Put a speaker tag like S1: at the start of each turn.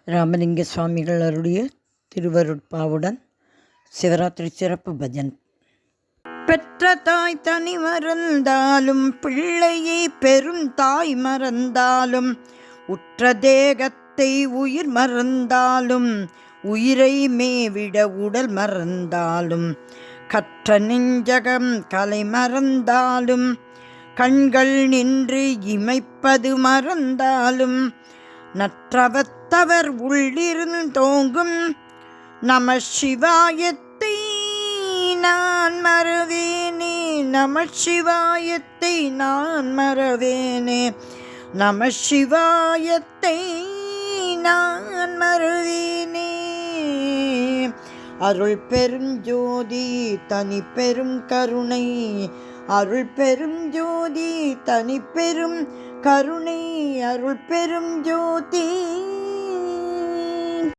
S1: ராமலிங்க சுவாமிகள் அருளிய திருவருட்பாவுடன் சிவராத்திரி சிறப்பு பஜன். பெற்ற தாய் தனி மறந்தாலும் பிள்ளையை பெரும் தாய் மறந்தாலும் உற்ற தேகத்தை உயிர் மறந்தாலும் உயிரை மேவிட உடல் மறந்தாலும் கற்ற நெஞ்சகம் கலை மறந்தாலும் கண்கள் நின்று இமைப்பது மறந்தாலும் நற்றவத்தவர் உள்ளிருந்தோங்கும் நம சிவாயத்தை நான் மறவேனே, நம சிவாயத்தை நான் மறவேனே, நம சிவாயத்தை நான் மறவேனே. அருள் பெருஞ்சோதி தனி பெரும் கருணை, அருள் பெரும் ஜோதி தனி பெரும் கருணை, அருள் பெரும் ஜோதி